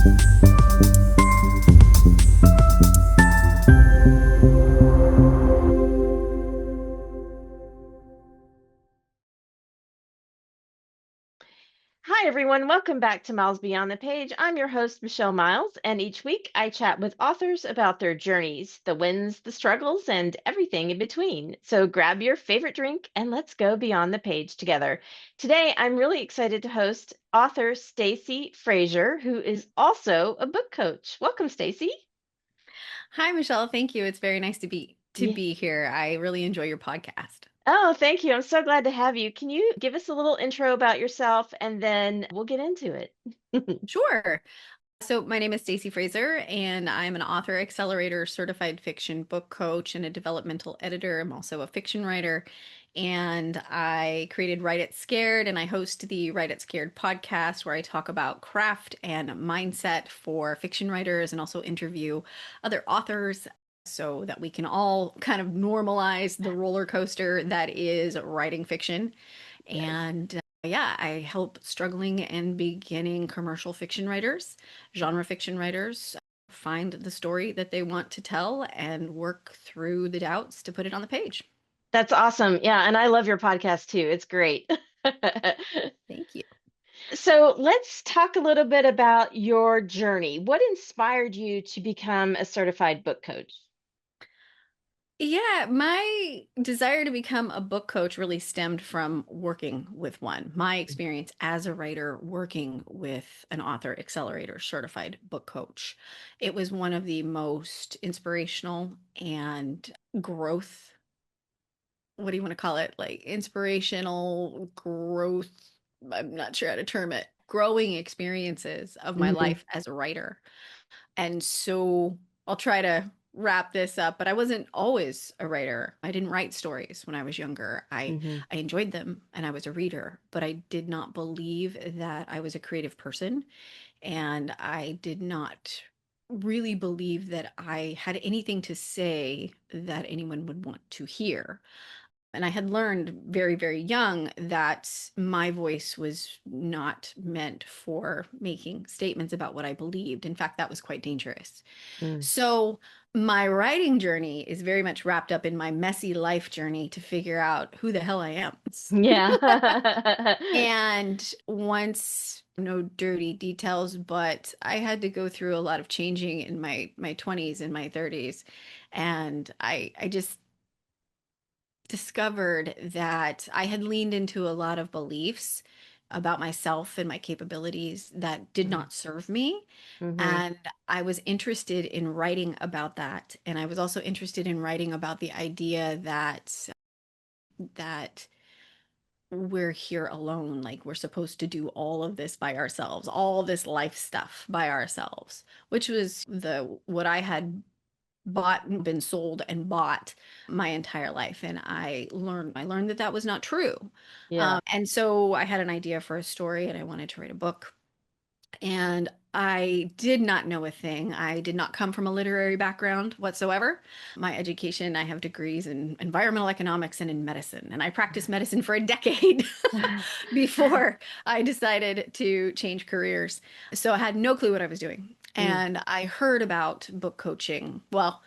Hi, everyone. Welcome back to Miles Beyond the Page. I'm your host, Michelle Miles, and each week I chat with authors about their journeys, the wins, the struggles, and everything in between. So grab your favorite drink and let's go beyond the page together. Today, I'm really excited to host author Stacy Frazer, who is also a book coach. Welcome, Stacy. Hi, Michelle. Thank you. It's very nice to be Yeah. here. I really enjoy your podcast. Oh, thank you. I'm so glad to have you. Can you give us a little intro about yourself and then we'll get into it? Sure. So my name is Stacy Frazer, and I'm an author, accelerator, certified fiction book coach, and a developmental editor. I'm also a fiction writer, and I created Write It Scared, and I host the Write It Scared podcast, where I talk about craft and mindset for fiction writers, and also interview other authors, so that we can all kind of normalize the roller coaster that is writing fiction. Yes. And yeah, I help struggling and beginning commercial fiction writers, genre fiction writers, find the story that they want to tell and work through the doubts to put it on the page. That's awesome. Yeah, and I love your podcast too. It's great. Thank you. So let's talk a little bit about your journey. What inspired you to become a certified book coach? Yeah, my desire to become a book coach really stemmed from working with one. My experience as a writer working with an author accelerator certified book coach. It was one of the most inspirational and growth, what do you want to call it? Like inspirational growth. I'm not sure how to term it. Growing experiences of my Hmm. life as a writer. And so I'll try to wrap this up, but I wasn't always a writer. I didn't write stories when I was younger. Hmm. I enjoyed them and I was a reader, but I did not believe that I was a creative person, and I did not really believe that I had anything to say that anyone would want to hear. And I had learned very, very young that my voice was not meant for making statements about what I believed. In fact, that was quite dangerous. Mm. So, my writing journey is very much wrapped up in my messy life journey to figure out who the hell I am. Yeah. And once, no dirty details, but I had to go through a lot of changing in my 20s and my 30s. And I just discovered that I had leaned into a lot of beliefs about myself and my capabilities that did not serve me. Hmm. And I was interested in writing about that. And I was also interested in writing about the idea that we're here alone, like we're supposed to do all of this by ourselves, all this life stuff by ourselves, which was the what I had bought and been sold and bought my entire life. And I learned that that was not true. Yeah. And so I had an idea for a story and I wanted to write a book. And I did not know a thing. I did not come from a literary background whatsoever. My education, I have degrees in environmental economics and in medicine. And I practiced medicine for a decade before I decided to change careers. So I had no clue what I was doing. Mm. And I heard about book coaching. Well,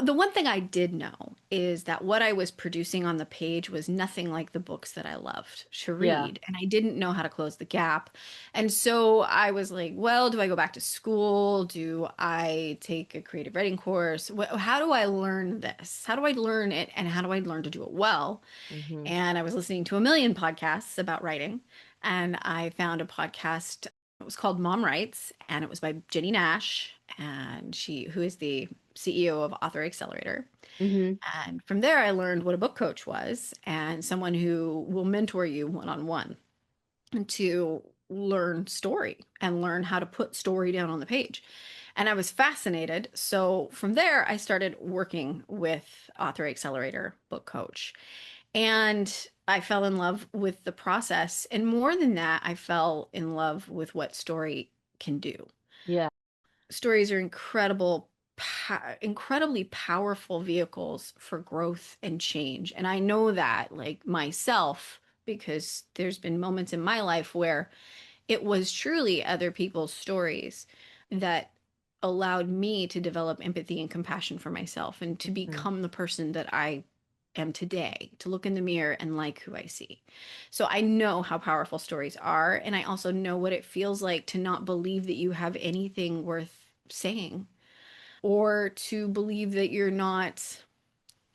the one thing I did know is that what I was producing on the page was nothing like the books that I loved to Yeah. read. And I didn't know how to close the gap. And so I was like, well, do I go back to school? Do I take a creative writing course? How do I learn this? How do I learn it? And how do I learn to do it well? Hmm. And I was listening to a million podcasts about writing, and I found a podcast. It was called Mom Writes, and it was by Jenny Nash, and who is the CEO of Author Accelerator. Hmm. And from there, I learned what a book coach was and someone who will mentor you one on one to learn story and learn how to put story down on the page. And I was fascinated. So from there, I started working with Author Accelerator Book Coach. And I fell in love with the process. And more than that, I fell in love with what story can do. Yeah. Stories are incredibly powerful vehicles for growth and change. And I know that, like myself, because there's been moments in my life where it was truly other people's stories that allowed me to develop empathy and compassion for myself and to Mhm. become the person that I am today, to look in the mirror and like who I see. So I know how powerful stories are. And I also know what it feels like to not believe that you have anything worth saying, or to believe that you're not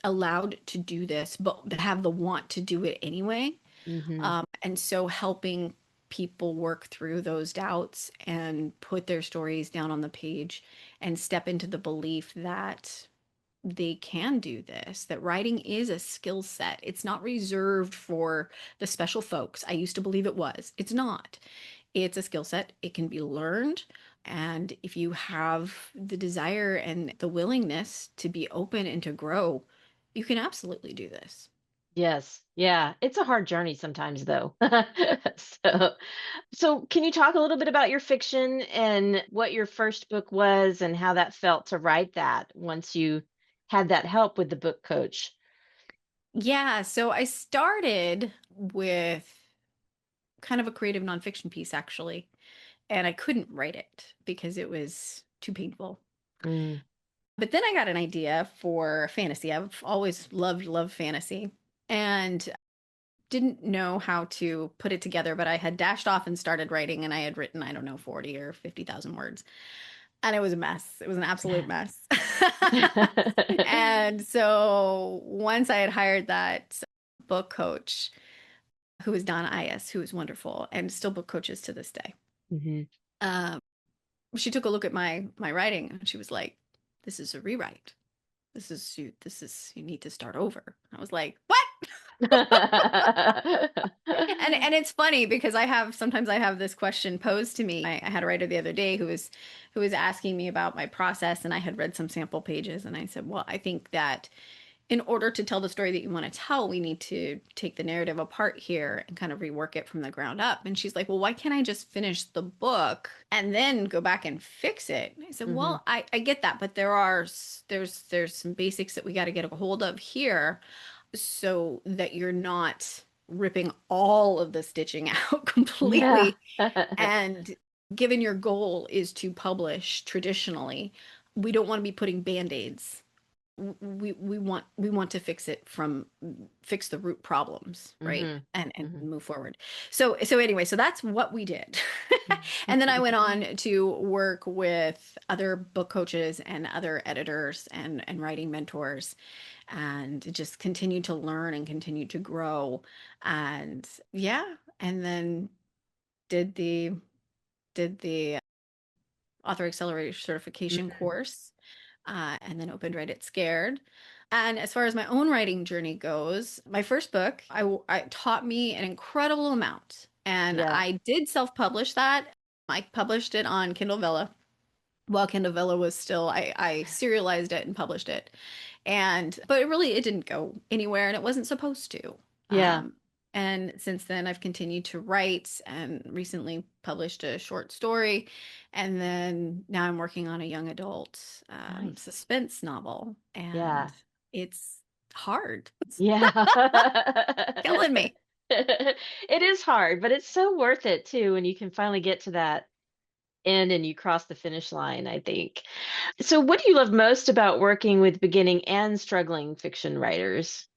allowed to do this, but have the want to do it anyway. Mhm. And so helping people work through those doubts and put their stories down on the page and step into the belief that they can do this, that writing is a skill set. It's not reserved for the special folks. I used to believe it was. It's not. It's a skill set. It can be learned. And if you have the desire and the willingness to be open and to grow, you can absolutely do this. Yes. Yeah. It's a hard journey sometimes though. So, so can you talk a little bit about your fiction and what your first book was and how that felt to write that once you had that help with the book coach? Yeah, so I started with kind of a creative nonfiction piece, actually, and I couldn't write it because it was too painful. Mm. But then I got an idea for fantasy. I've always loved fantasy and didn't know how to put it together, but I had dashed off and started writing, and I had written, I don't know, 40 or 50,000 words. And it was a mess. It was an absolute mess. And so once I had hired that book coach, who is Donna Ias, who is wonderful and still book coaches to this day. Mhm. Um, she took a look at my writing and she was like, "This is a rewrite. You need to start over." I was like, "What?" And it's funny because I have this question posed to me. I had a writer the other day who was asking me about my process, and I had read some sample pages, and I said, "Well, I think that in order to tell the story that you want to tell, we need to take the narrative apart here and kind of rework it from the ground up." And she's like, "Well, why can't I just finish the book and then go back and fix it?" And I said, Mhm. "Well, I get that, but there's some basics that we got to get a hold of here so that you're not ripping all of the stitching out Yeah. completely. And given your goal is to publish traditionally, we don't want to be putting band-aids. We want to fix the root problems, right? Mhm. And Mhm. move forward. So anyway, so that's what we did. And then I went on to work with other book coaches and other editors and writing mentors, and just continue to learn and continue to grow. And yeah, and then did the did the author accelerator certification Mhm. course, and then opened Write It Scared. And as far as my own writing journey goes, my first book I taught me an incredible amount, and Yeah. I did self-publish that. I published it on Kindle Vella while Kindle Vella was still, I serialized it and published it. And but it didn't go anywhere, and it wasn't supposed to. Yeah. um and since then I've continued to write and recently published a short story, and then now I'm working on a young adult Nice. suspense novel, Yeah. and it's hard. It's Yeah. killing me. It is hard, but it's so worth it too when you can finally get to that end and you cross the finish line, I think. So, what do you love most about working with beginning and struggling fiction writers?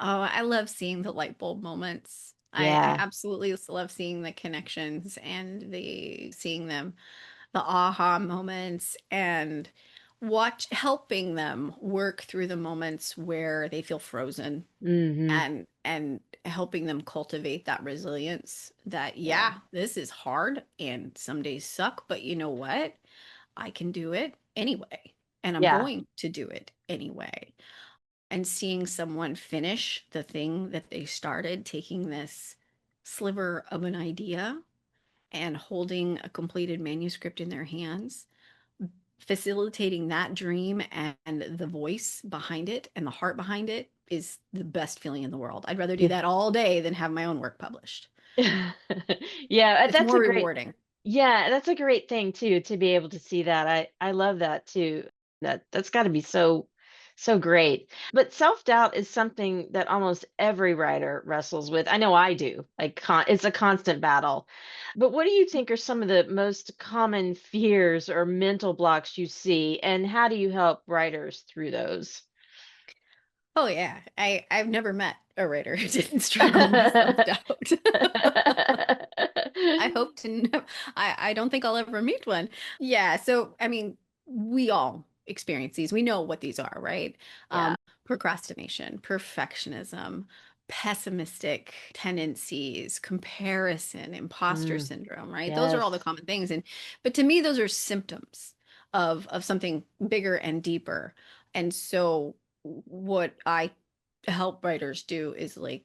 Oh, I love seeing the light bulb moments. I Yeah. absolutely love seeing the connections and the seeing them, the aha moments, and watch helping them work through the moments where they feel frozen, Hmm. and helping them cultivate that resilience that, Yeah. yeah, this is hard and some days suck, but you know what? I can do it anyway, and I'm Yeah. going to do it anyway. And seeing someone finish the thing that they started, taking this sliver of an idea and holding a completed manuscript in their hands, facilitating that dream and the voice behind it and the heart behind it is the best feeling in the world. I'd rather do Yeah. that all day than have my own work published. Yeah, It's that's more a great rewarding. yeah, that's a great thing too to be able to see that. I love that too. That's got to be so. So great. But self-doubt is something that almost every writer wrestles with. I know I do. It's a constant battle. But what do you think are some of the most common fears or mental blocks you see, and how do you help writers through those? Oh yeah, I've never met a writer who didn't struggle with self-doubt. I hope to know. I don't think I'll ever meet one. Yeah, so I mean, we all experience these. We know what these are, right? Yeah. Procrastination, perfectionism, pessimistic tendencies, comparison, imposter Mm, syndrome, right? Those are all the yes. common things. And but to me, those are symptoms of something bigger and deeper. And so what I help writers do is like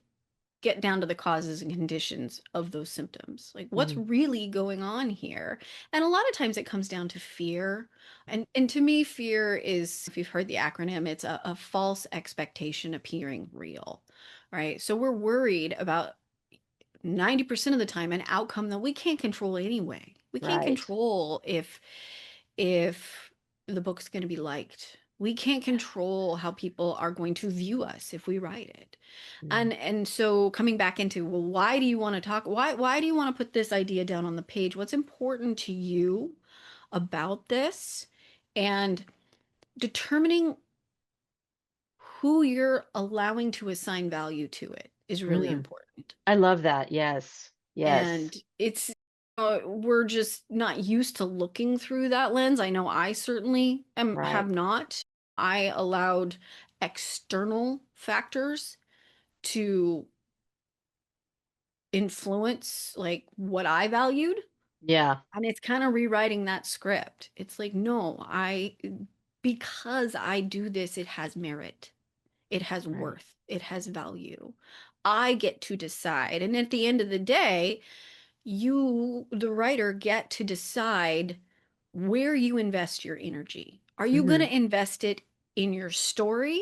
get down to the causes and conditions of those symptoms. Like what's Mhm. really going on here? And a lot of times it comes down to fear. And to me, fear is, if you've heard the acronym, it's a false expectation appearing real, right? So we're worried about 90% of the time an outcome that we can't control anyway. We can't Right. control if the book's going to be liked. We can't control how people are going to view us if we write it. Mm, And so coming back into, well, why do you want to talk? Why do you want to put this idea down on the page? What's important to you about this? And determining who you're allowing to assign value to it is really mm. important. I love that. Yes. Yes. And it's we're just not used to looking through that lens. I know I certainly Right. have not. I allowed external factors to influence like what I valued. Yeah. And it's kind of rewriting that script. It's like, no, because I do this, it has merit, it has Right. worth, it has value. I get to decide. And at the end of the day, you, the writer, get to decide where you invest your energy. Are you going Hmm. to invest it in your story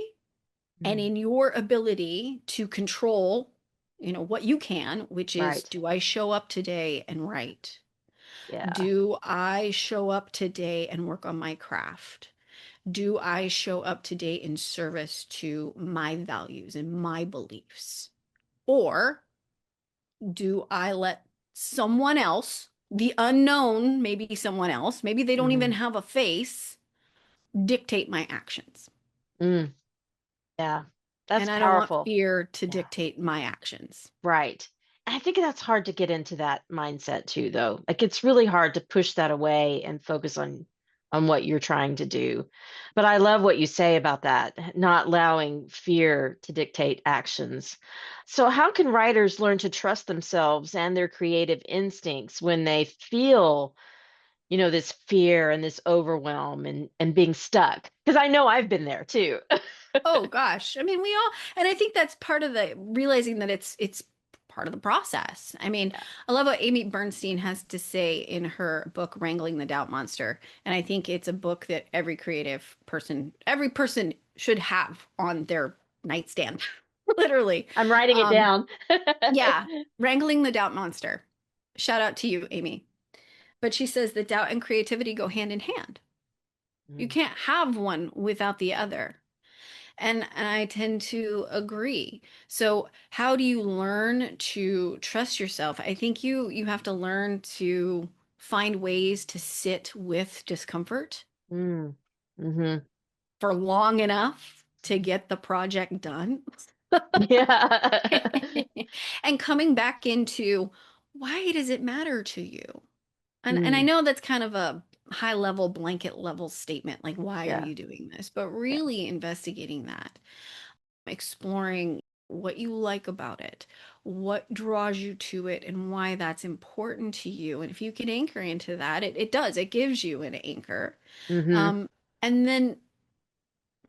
and Mm. in your ability to control, what you can, which is, Right. do I show up today and write? Yeah. Do I show up today and work on my craft? Do I show up today in service to my values and my beliefs? Or do I let someone else, the unknown, maybe someone else, maybe they don't even Hmm. have a face, dictate my actions? Mm. Yeah. That's And I don't want powerful. fear to Yeah. dictate my actions. Right. I think that's hard to get into that mindset too, though. Like it's really hard to push that away and focus on what you're trying to do. But I love what you say about that, not allowing fear to dictate actions. So how can writers learn to trust themselves and their creative instincts when they feel, this fear and this overwhelm and being stuck? Because I know I've been there too. Oh gosh. I mean, we all, and I think that's part of the realizing that it's part of the process. I mean, Yeah. I love what Amy Bernstein has to say in her book Wrangling the Doubt Monster, and I think it's a book that every person should have on their nightstand. Literally. I'm writing it Um, down. yeah, Wrangling the Doubt Monster. Shout out to you, Amy. But she says that doubt and creativity go hand in hand. You Mm, can't have one without the other. And I tend to agree. So how do you learn to trust yourself? I think you have to learn to find ways to sit with discomfort mm, mhm. for long enough to get the project done. Yeah. And coming back into, why does it matter to you? And I Mm, know that's kind of a high level blanket level statement, like why are yeah, you doing this? But yeah. really investigating that, exploring what you like about it, what draws you to it, and why that's important to you. And if you can anchor into that, it does, it gives you an anchor. Mhm, Um, and then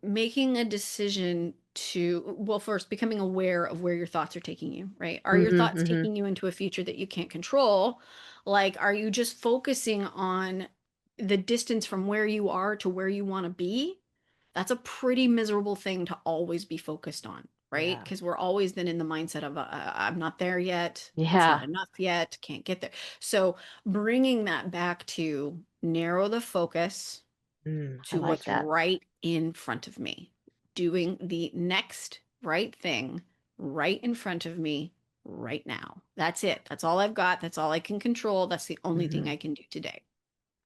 making a decision to, well, first becoming aware of where your thoughts are taking you, right? Are your mhm, thoughts mhm. taking you into a future that you can't control? Like, are you just focusing on the distance from where you are to where you want to be? That's a pretty miserable thing to always be focused on, right? Yeah, Because we're always then in the mindset of, I'm not there yet. It's not yeah. enough yet. Can't get there. So bringing that back to narrow the focus I to like what's that. right in front of me. doing the next right thing right in front of me right now. That's it. That's all I've got. That's all I can control. That's the only thing Mhm. I can do today.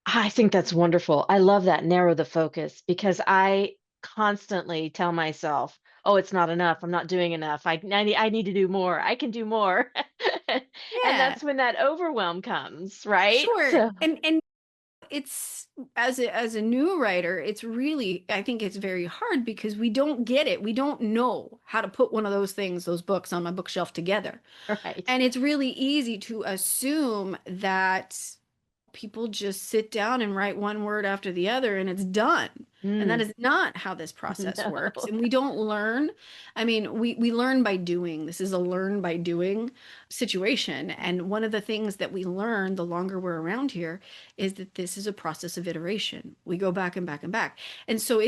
I think that's wonderful. I love that narrow the focus because I constantly tell myself, "Oh, it's not enough. I'm not doing enough. I need to do more. I can do more." And Yeah, that's when that overwhelm comes, right? sure. So, And it's as a new writer, it's really I think it's very hard because we don't get it. We don't know how to put one of those things, those books on my bookshelf together. right. And it's really easy to assume that people just sit down and write one word after the other and it's done. And that Mm, is not how this process works. no. And we don't learn. I mean, we learn by doing. This is a learn by doing situation. And one of the things that we learn the longer we're around here is that this is a process of iteration. We go back and back and back. And so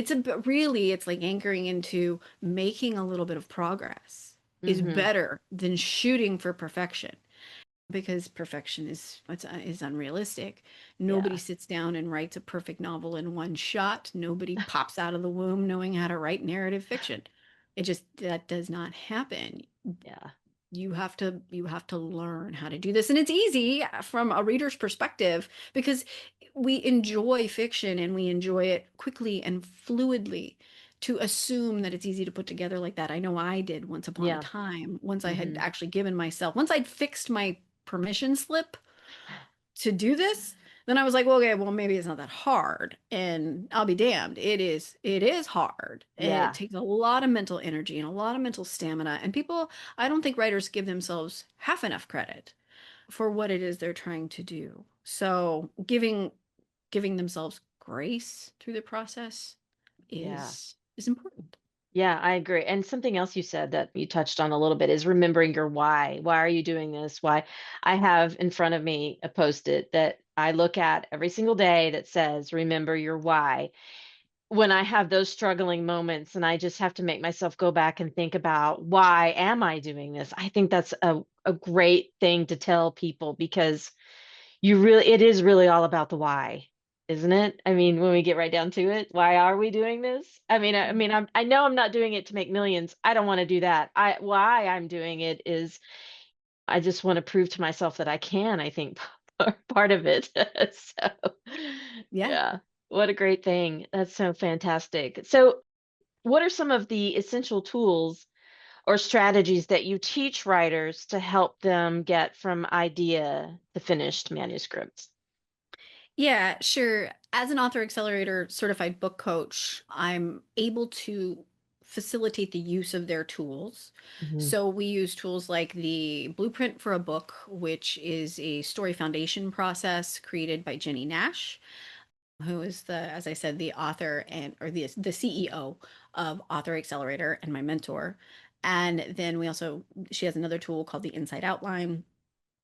really, it's like anchoring into making a little bit of progress is Mhm. better than shooting for perfection because perfection is unrealistic. Nobody Yeah. sits down and writes a perfect novel in one shot. Nobody pops out of the womb knowing how to write narrative fiction. It just that does not happen. Yeah. You have to learn how to do this, and it's easy from a reader's perspective because we enjoy fiction and we enjoy it quickly and fluidly. To assume that it's easy to put together like that, I know I did once upon a Yeah. time. Once I had Mhm. actually given myself, once I'd fixed my permission slip to do this, then I was like, well, okay, well, maybe it's not that hard. And I'll be damned. It is hard. And it Yeah. takes a lot of mental energy and a lot of mental stamina. And people, I don't think writers give themselves half enough credit for what it is they're trying to do. So giving themselves grace through the process Yeah. is important. Yeah, I agree. And something else you said that you touched on a little bit is remembering your why. Why are you doing this? Why? I have in front of me a post-it that I look at every single day that says, remember your why. When I have those struggling moments and I just have to make myself go back and think about why am I doing this? I think that's a great thing to tell people because it is really all about the why, isn't it? I mean, when we get right down to it, why are we doing this? I know I'm not doing it to make millions. I don't want to do that. Why I'm doing it is I just want to prove to myself that I can, I think part of it. So, Yeah. yeah. What a great thing. That's so fantastic. So, what are some of the essential tools or strategies that you teach writers to help them get from idea to finished manuscripts? Yeah, sure. As an author accelerator certified book coach, I'm able to facilitate the use of their tools. Mhm. So we use tools like the Blueprint for a Book, which is a story foundation process created by Jenny Nash, who is as I said, the author and or the CEO of Author Accelerator and my mentor. And then she has another tool called the Inside Outline,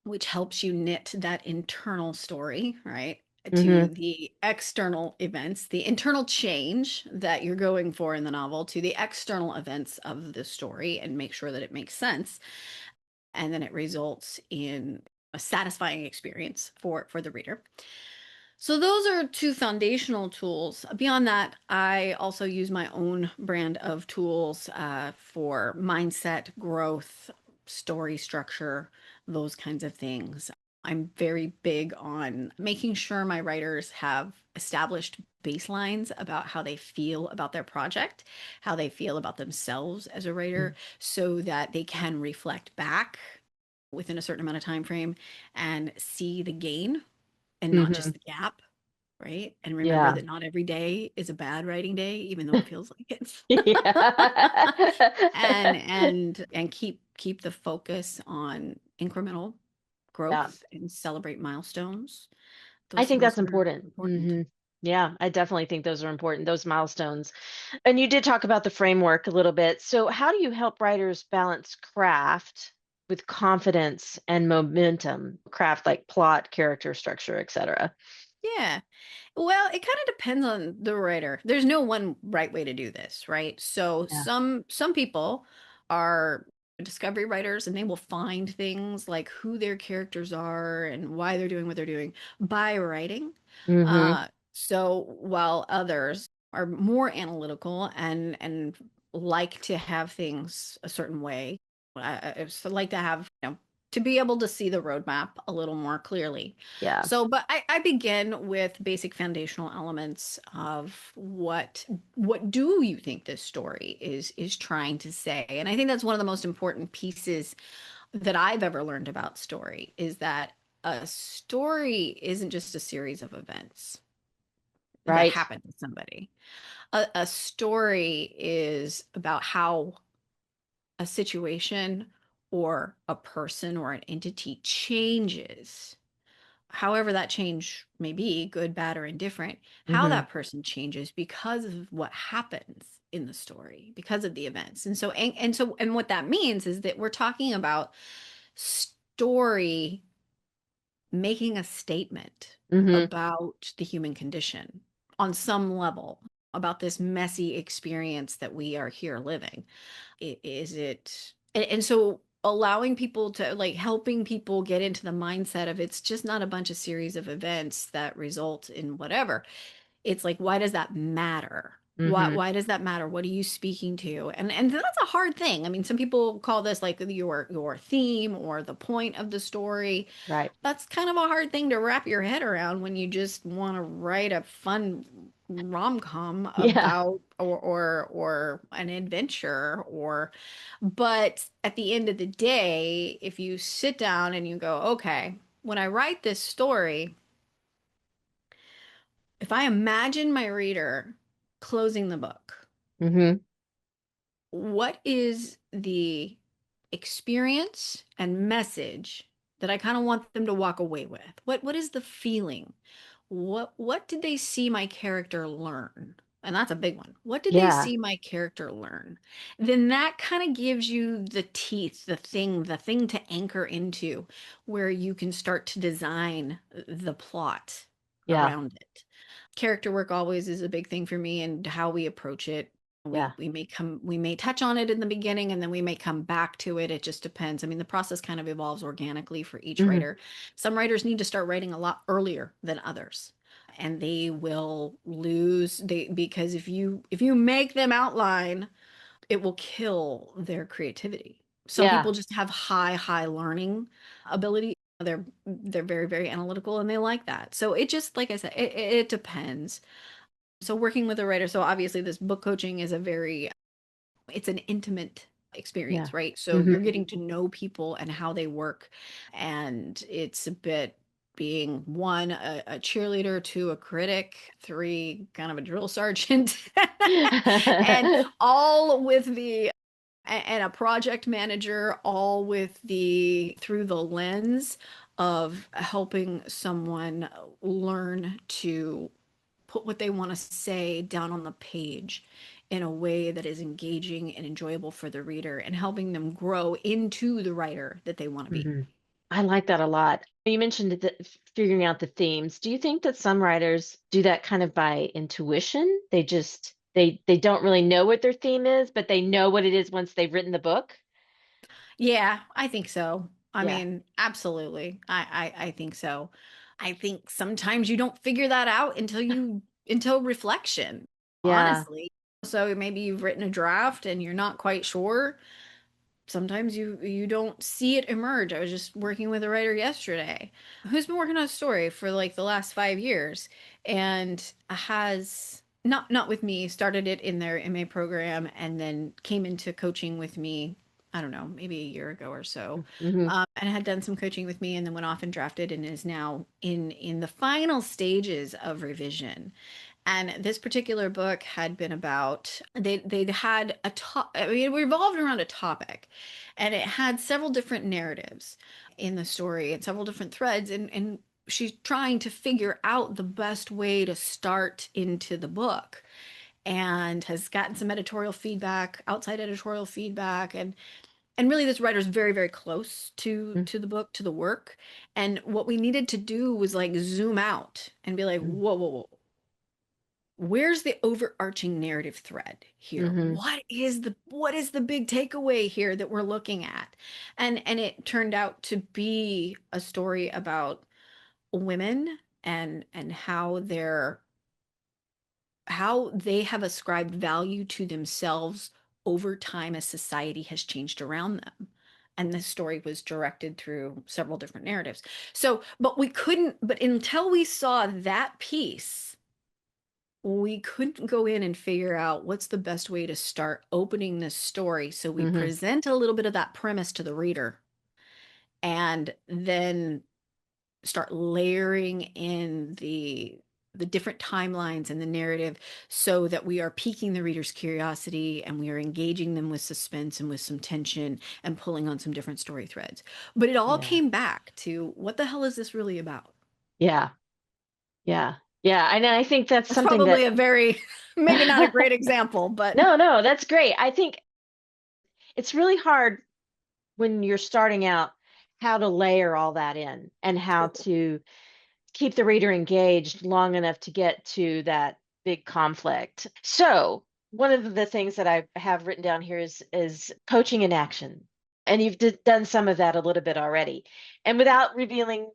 which helps you knit that internal story, right, to Mhm. the external events, the internal change that you're going for in the novel to the external events of the story and make sure that it makes sense. And then it results in a satisfying experience for the reader. So those are two foundational tools. Beyond that, I also use my own brand of tools for mindset, growth, story structure, those kinds of things. I'm very big on making sure my writers have established baselines about how they feel about their project, how they feel about themselves as a writer, so that they can reflect back within a certain amount of time frame and see the gain and not just Mhm. the gap, right? And remember Yeah. that not every day is a bad writing day, even though it feels like it. and Yeah. and keep the focus on incremental Yeah. growth and celebrate milestones. I Those think those that's are important. important. Mhm. Yeah, I definitely think those are important, those milestones. And you did talk about the framework a little bit. So, how do you help writers balance craft with confidence and momentum? Craft like plot, character structure, etc. Yeah. Well, it kind of depends on the writer. There's no one right way to do this, right? So Yeah. some people are discovery writers and they will find things like who their characters are and why they're doing what they're doing by writing. Mhm. So while others are more analytical and like to have things a certain way. I just like to have, to be able to see the roadmap a little more clearly. Yeah. So, but I begin with basic foundational elements of what do you think this story is trying to say? And I think that's one of the most important pieces that I've ever learned about story is that a story isn't just a series of events that Right. happen to somebody. A story is about how a situation or a person or an entity changes, however that change may be, good, bad, or indifferent, how Hmm. that person changes because of what happens in the story, because of the events. And what that means is that we're talking about story making a statement Hmm. about the human condition on some level, about this messy experience that we are here living. Is it, and so allowing people to, like, helping people get into the mindset of it's just not a bunch of series of events that result in whatever. It's like, why does that matter? Hmm. Why does that matter? What are you speaking to? And that's a hard thing. I mean, some people call this like your theme or the point of the story. Right. That's kind of a hard thing to wrap your head around when you just want to write a fun rom-com Yeah. about or an adventure. Or but at the end of the day, if you sit down and you go, okay, when I write this story, if I imagine my reader closing the book, Hmm. what is the experience and message that I kind of want them to walk away with? What is the feeling? What did they see my character learn? And that's a big one. What did they Yeah. see my character learn? Then that kind of gives you the teeth, the thing to anchor into where you can start to design the plot Yeah. around it. Character work always is a big thing for me and how we approach it. Yeah. We may touch on it in the beginning and then we may come back to it. It just depends. I mean, the process kind of evolves organically for each Hmm. writer. Some writers need to start writing a lot earlier than others. And they will lose they because if you make them outline, it will kill their creativity. Some Yeah. people just have high learning ability. They're very, very analytical and they like that. So it just, like I said, it depends. So working with a writer, so obviously this book coaching is it's an intimate Yeah. experience, right? So Hmm. you're getting to know people and how they work. And it's a bit being one, a cheerleader, two, a critic, three, kind of a drill sergeant, and all with the and a project manager, all with the through the lens of helping someone learn to put what they want to say down on the page in a way that is engaging and enjoyable for the reader and helping them grow into the writer that they want to be. Hmm. I like that a lot. You mentioned figuring out the themes. Do you think that some writers do that kind of by intuition? They just they don't really know what their theme is, but they know what it is once they've written the book? Yeah, I think so. I Yeah. mean, absolutely. I think so. I think sometimes you don't figure that out until reflection, Yeah. honestly. So maybe you've written a draft and you're not quite sure. Sometimes you don't see it emerge. I was just working with a writer yesterday who's been working on a story for like the last 5 years and has not with me, started it in their MA program and then came into coaching with me, I don't know, maybe a year ago or so. Hmm. And had done some coaching with me and then went off and drafted and is now in the final stages of revision. And this particular book had been about they'd had a top. I mean, it revolved around a topic, and it had several different narratives in the story and several different threads. And she's trying to figure out the best way to start into the book, and has gotten some editorial feedback, outside editorial feedback, and really this writer's very, very close to the book, to the work. And what we needed to do was like zoom out and be like, whoa, whoa, whoa, where's the overarching narrative thread here? Hmm. What is the big takeaway here that we're looking at? And it turned out to be a story about women and how they have ascribed value to themselves over time as society has changed around them. And the story was directed through several different narratives. So, but until we saw that piece, we couldn't go in and figure out what's the best way to start opening this story. So we Hmm. present a little bit of that premise to the reader and then start layering in the different timelines and the narrative so that we are piquing the reader's curiosity and we are engaging them with suspense and with some tension and pulling on some different story threads. But it all Yeah. came back to what the hell is this really about? Yeah. Yeah. Yeah. And I think that's That's something probably that, a very, maybe not a great example, but no, no, that's great. I think it's really hard when you're starting out how to layer all that in and how to keep the reader engaged long enough to get to that big conflict. So, one of the things that I have written down here is coaching in action. And you've done some of that a little bit already. And without revealing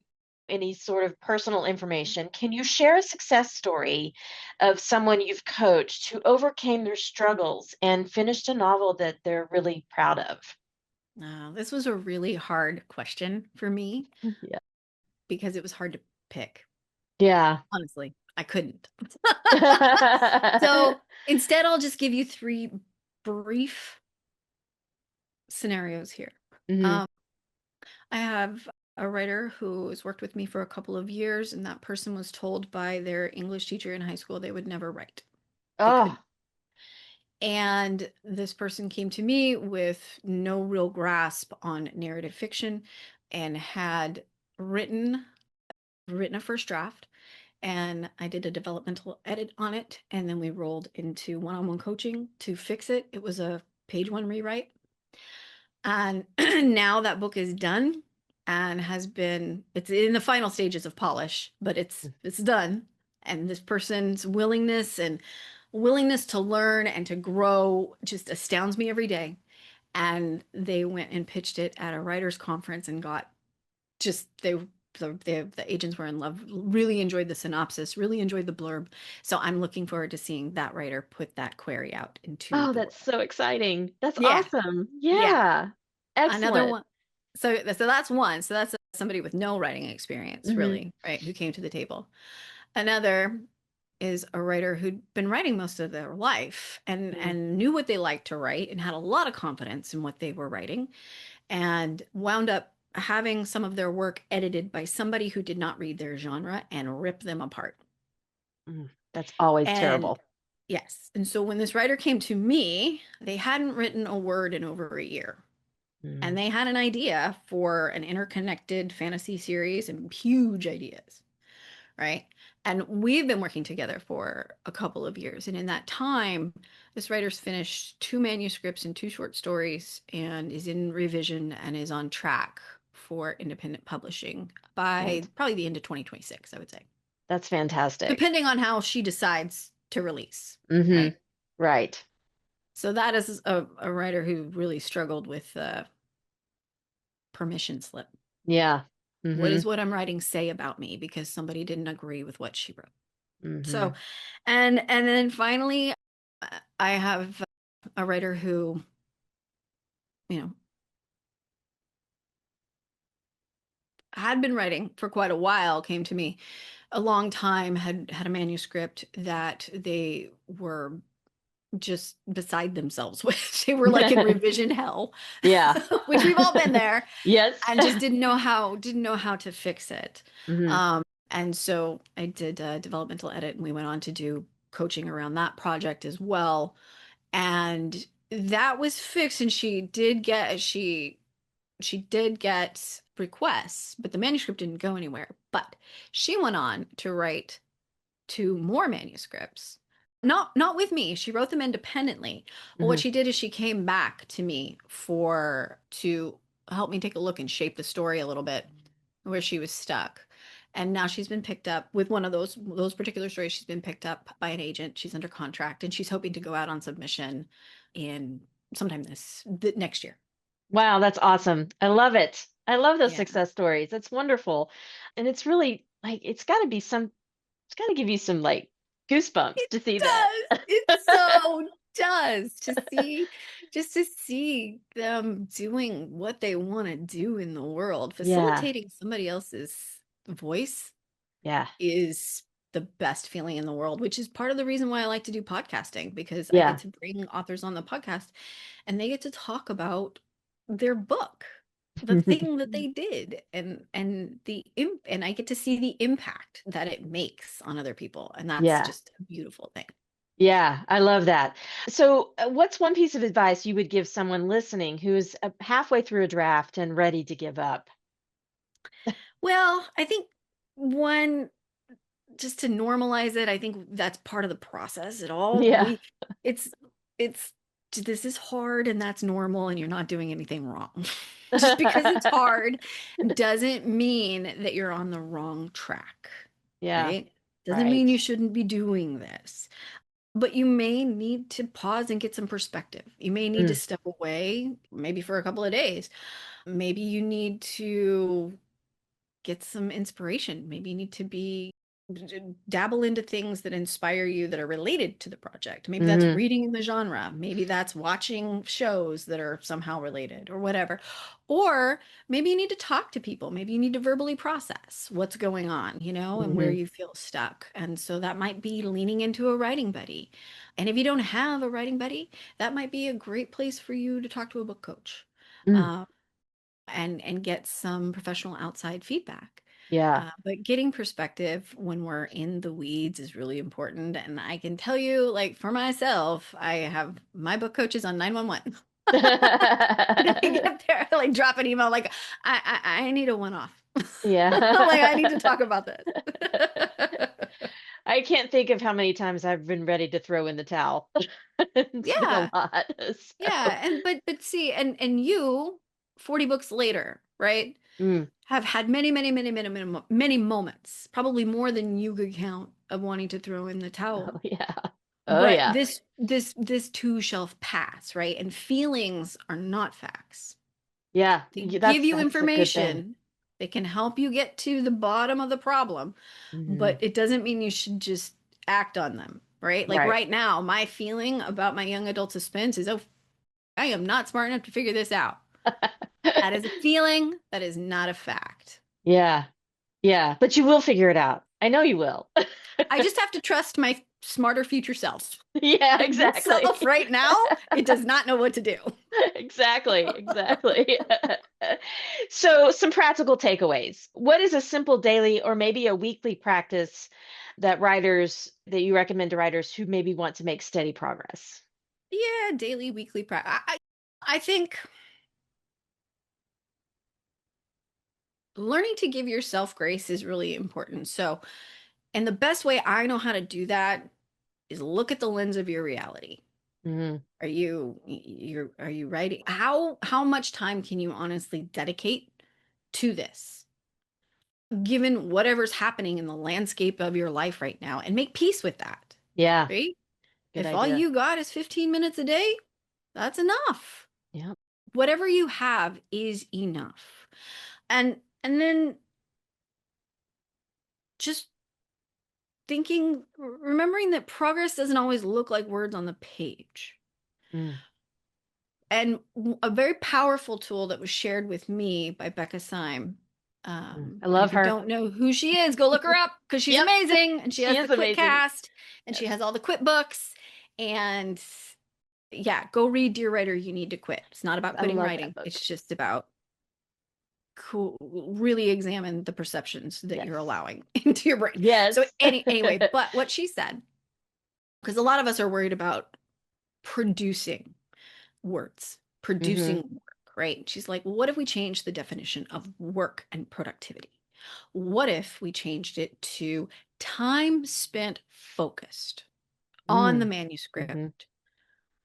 any sort of personal information, can you share a success story of someone you've coached who overcame their struggles and finished a novel that they're really proud of? this was a really hard question for me Yeah. because it was hard to pick. Yeah. Honestly, I couldn't. So instead, I'll just give you three brief scenarios here. Hmm. Um, I have a writer who has worked with me for a couple of years, and that person was told by their English teacher in high school they would never write. They Oh, couldn't. And this person came to me with no real grasp on narrative fiction and had written written a first draft, and I did a developmental edit on it, and then we rolled into one-on-one coaching to fix it. It was a page one rewrite. And now that book is done and it's in the final stages of polish, but it's done. And this person's willingness to learn and to grow just astounds me every day. And they went and pitched it at a writers conference and got just the agents were in love, really enjoyed the synopsis, really enjoyed the blurb. So I'm looking forward to seeing that writer put that query out into oh, the that's world. so exciting. That's Yeah, awesome. yeah. Yeah. Another Excellent. one. So that's one. So that's somebody with no writing experience, Hmm. really, right? Who came to the table. Another is a writer who'd been writing most of their life and knew what they liked to write and had a lot of confidence in what they were writing and wound up having some of their work edited by somebody who did not read their genre and rip them apart. That's always And terrible. yes, and so when this writer came to me, they hadn't written a word in over a year. And Mm. they had an idea for an interconnected fantasy series and huge ideas, right? And we've been working together for a couple of years. And in that time, this writer's finished two manuscripts and two short stories and is in revision and is on track for independent publishing by And probably the end of 2026, I would say, that's fantastic. depending on how she decides to release, Hmm. right? Right. So that is a writer who really struggled with permission slip. Yeah. What Hmm. does what I'm writing say about me because somebody didn't agree with what she wrote? So, Hmm. and then finally, I have a writer who, you know, had been writing for quite a while, came to me a long time, had a manuscript that they were just beside themselves with. They were like in revision hell, Yeah. which we've all been there, Yes. and just didn't know how to fix it. Hmm. And so I did a developmental edit, and we went on to do coaching around that project as well. And that was fixed, and she did get requests, but the manuscript didn't go anywhere. But she went on to write two more manuscripts. Not with me. She wrote them independently. But what Hmm. she did is she came back to me for to help me take a look and shape the story a little bit where she was stuck. And now she's been picked up with one of those particular stories. She's been picked up by an agent. She's under contract and she's hoping to go out on submission in sometime next year. Wow, that's awesome. I love it. I love those Yeah. success stories. That's wonderful. And it's really like it's got to give you some like goosebumps It to see that. does. It's so does to see just to see them doing what they want to do in the world. Yeah. Facilitating somebody else's voice Yeah. is the best feeling in the world, which is part of the reason why I like to do podcasting, because I get Yeah. to bring authors on the podcast and they get to talk about their book, the thing that they did, and I get to see the impact that it makes on other people, and that's Yeah. just a beautiful thing. Yeah, I love that. So, what's one piece of advice you would give someone listening who's halfway through a draft and ready to give up? Well, I think one, just to normalize it, I think that's part of the process. It all Yeah. we it's it's this is hard and that's normal and you're not doing anything wrong. Just because it's hard doesn't mean that you're on the wrong track, Yeah, right? Doesn't mean right. you shouldn't be doing this. But you may need to pause and get some perspective. You may need to Mm, step away, maybe for a couple of days. Maybe you need to get some inspiration. Maybe you need to dabble into things that inspire you that are related to the project. Maybe that's hmm reading in the genre. Maybe that's watching shows that are somehow related or whatever. Or maybe you need to talk to people. Maybe you need to verbally process what's going on, and where hmm you feel stuck. And so that might be leaning into a writing buddy. And if you don't have a writing buddy, that might be a great place for you to talk to a book coach. mm, Um, and get some professional outside feedback. yeah. But getting perspective when we're in the weeds is really important. And I can tell you, like for myself, I have my book coaches on 911. They get there, like drop an email, like I need a one off. Like I need to Yeah. talk about this. I can't think of how many times I've been ready to throw in the towel. It's been a Yeah. lot. So, Yeah. And but see, and you 40 books later, right? mm, Have had many, many, many, many, many, many moments, probably more than you could count, of wanting to throw in the oh towel. yeah. Oh But yeah. this too shall pass, right? And feelings are not facts. Yeah. They give you That's a good thing. information. They can help you get to the bottom of the problem, Hmm but it doesn't mean you should just act on them, right? Like Right. right now, my feeling about my young adult suspense is, oh, I am not smart enough to figure this out. That is a feeling, that is not a fact. Yeah. Yeah. But you will figure it out. I know you will. I just have to trust my smarter future self. Yeah, And this exactly. self right now, it does not know what to do. Exactly, exactly. So, some practical takeaways. What is a simple daily or maybe a weekly practice that you recommend to writers who maybe want to make steady progress? Yeah, daily, weekly practice. I think learning to give yourself grace is really important. So, and the best way I know how to do that is look at the lens of your reality. Hmm Are you writing? How much time can you honestly dedicate to this, given whatever's happening in the landscape of your life right now, and make peace with that, Yeah, right? good If all idea. you got is 15 minutes a day, that's enough. Yeah. Whatever you have is enough. And then just remembering that progress doesn't always look like words on the page. Mm, And a very powerful tool that was shared with me by Becca Syme. I And love if you her. don't know who she is, go look her up because she's Yep, amazing. And she she has the is Quit amazing. Cast and she Yes. has all the Quit books. And yeah, go read Dear Writer, You Need to Quit. It's not about I quitting love that writing, book. it's just about really examine the perceptions that you're Yes. allowing into your brain. So Yes. anyway, but what she said, because a lot of us are worried about producing words, producing hmm work, right? She's like, well, what if we change the definition of work and productivity? What if we changed it to time spent focused on the Mm, hmm manuscript?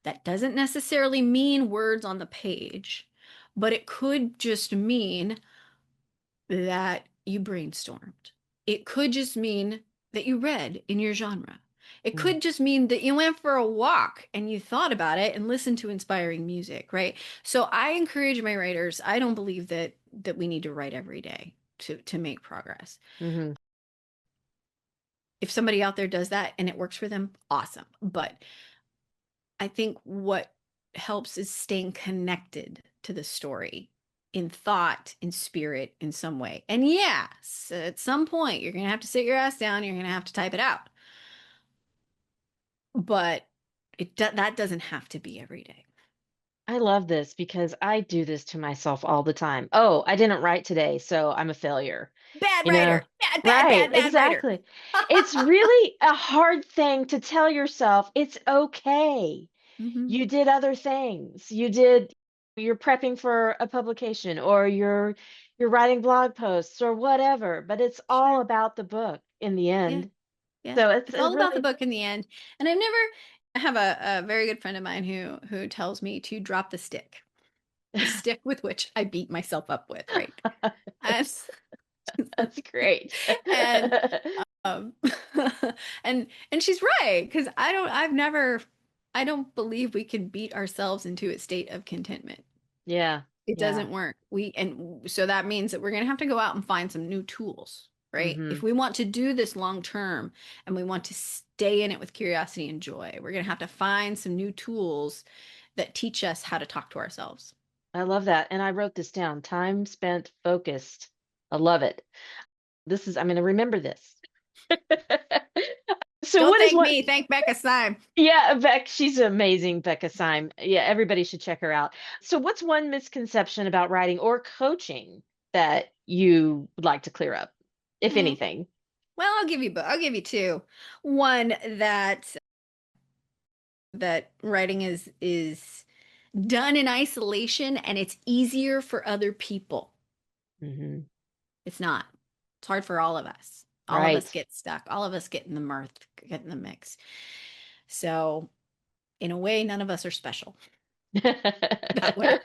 That doesn't necessarily mean words on the page, but it could just mean that you brainstormed. It could just mean that you read in your genre. It mm, could just mean that you went for a walk and you thought about it and listened to inspiring music, right? So I encourage my writers, I don't believe that we need to write every day to make progress. hmm If somebody out there does that and it works for them, awesome. But I think what helps is staying connected to the story in thought, in spirit, in some way. And yes, at some point, you're going to have to sit your ass down. You're going to have to type it out. But that doesn't have to be every day. I love this because I do this to myself all the time. Oh, I didn't write today, so I'm a failure. Bad You know? writer. Bad, bad, Right, bad, bad writer. exactly. It's really a hard thing to tell yourself it's okay. Hmm. You did other things. You're prepping for a publication or you're writing blog posts or whatever, but it's all Sure. about the book in the Yeah. end. Yeah. So it's It's a all about the really book in the end. And I have a very good friend of mine who tells me to drop the stick with which I beat myself up with, right? And, that's great. and um and she's right, because I don't believe we can beat ourselves into a state of contentment. Yeah. It Yeah. doesn't work. So that means that we're going to have to go out and find some new tools, right? Hmm. If we want to do this long term and we want to stay in it with curiosity and joy, we're going to have to find some new tools that teach us how to talk to ourselves. I love that. And I wrote this down. Time spent focused. I love it. I'm going to remember this. So Don't what is thank one? me, thank Becca Syme. Yeah, she's amazing, Becca Syme. Yeah, everybody should check her out. So what's one misconception about writing or coaching that you would like to clear up, if Hmm. anything? Well, I'll give you two. One, that writing is done in isolation and it's easier for other people. Hmm. It's not. It's hard for all of us. All of us Right. get stuck. All of us get in the mix. So, in a way, none of us are special that way.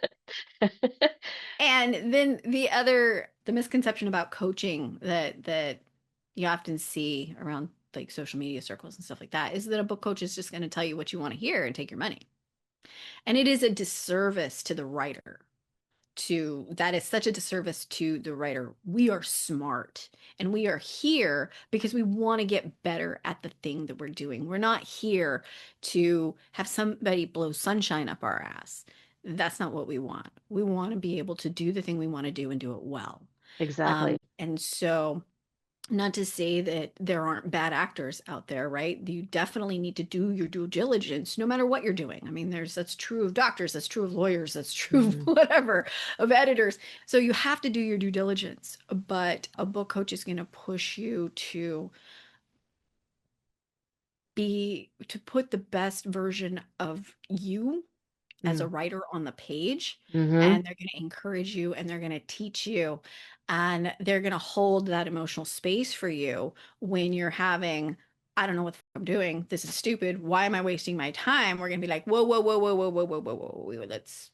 And then the misconception about coaching that you often see around like social media circles and stuff like that is that a book coach is just going to tell you what you want to hear and take your money. And it is a disservice to the writer. To That is such a disservice to the writer. We are smart and we are here because we want to get better at the thing that we're doing. We're not here to have somebody blow sunshine up our ass. That's not what we want. We want to be able to do the thing we want to do and do it well. Exactly. And so, not to say that there aren't bad actors out there, right? You definitely need to do your due diligence no matter what you're doing. I mean, that's true of doctors, that's true of lawyers, that's true of Hmm. whatever, of editors. So you have to do your due diligence, but a book coach is going to push you to put the best version of you as a writer on the page, Hmm. and they're going to encourage you and they're going to teach you and they're going to hold that emotional space for you when you're having, I don't know what the fuck I'm doing, this is stupid, why am I wasting my time? We're going to be like, whoa, whoa, whoa, whoa, whoa, whoa, whoa, whoa, whoa, let's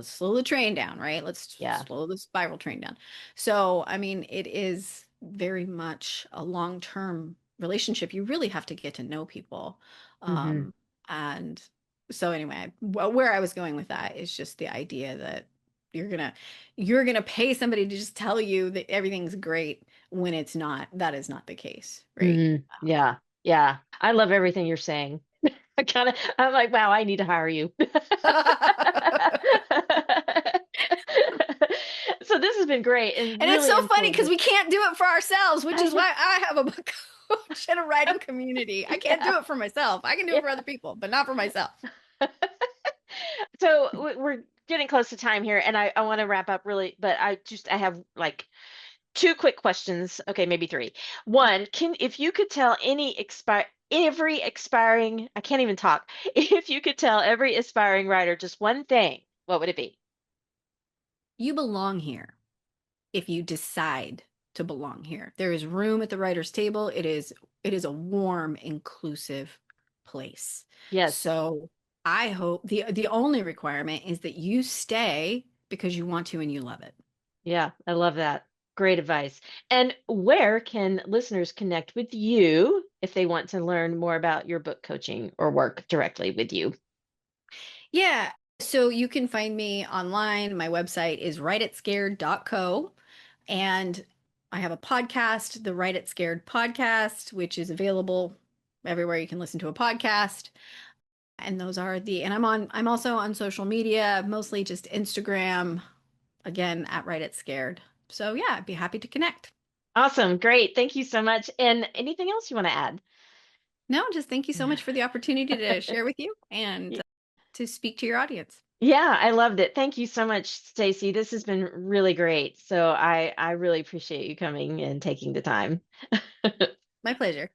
slow the train down, right? Let's Yeah. slow the spiral train down. So I mean, it is very much a long-term relationship. You really have to get to know people. Hmm. And so anyway, where I was going with that is just the idea that you're gonna pay somebody to just tell you that everything's great when it's not. That is not the case, right? Hmm. Yeah. Yeah. I love everything you're saying. I'm like, wow, I need to hire you. So this has been great and And it's really so funny because informative. we can't do it for ourselves, which I is know. why I have a book coach and a writing community. I can't Yeah. do it for myself. I can do it for Yeah. other people, but not for myself. So we're getting close to time here, and I want to wrap up really, but I have like two quick questions. Okay, maybe three. One, if you could tell every aspiring, I can't even talk. If you could tell every aspiring writer just one thing, what would it be? You belong here if you decide to belong here. There is room at the writer's table. It is a warm, inclusive place. Yes. So I hope the only requirement is that you stay because you want to and you love it. Yeah, I love that. Great advice. And where can listeners connect with you if they want to learn more about your book coaching or work directly with you? Yeah. So you can find me online. My website is writeit.scared.co. And I have a podcast, the Write It Scared podcast, which is available everywhere you can listen to a podcast. And those are and I'm also on social media, mostly just Instagram, again, at Write It Scared. So yeah, I'd be happy to connect. Awesome. Great. Thank you so much. And anything else you want to add? No, just thank you so much for the opportunity to share with you and Y- to speak to your audience. Yeah, I loved it. Thank you so much, Stacy. This has been really great. So I really appreciate you coming and taking the time. My pleasure.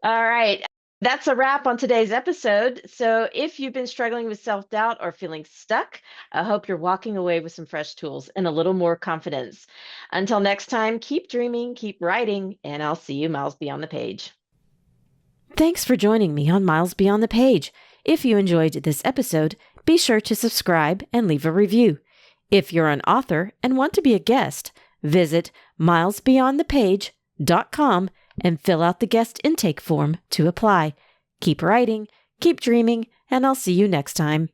All right. That's a wrap on today's episode. So, if you've been struggling with self doubt or feeling stuck, I hope you're walking away with some fresh tools and a little more confidence. Until next time, keep dreaming, keep writing, and I'll see you miles beyond the page. Thanks for joining me on Miles Beyond the Page. If you enjoyed this episode, be sure to subscribe and leave a review. If you're an author and want to be a guest, visit milesbeyondthepage.com and fill out the guest intake form to apply. Keep writing, keep dreaming, and I'll see you next time.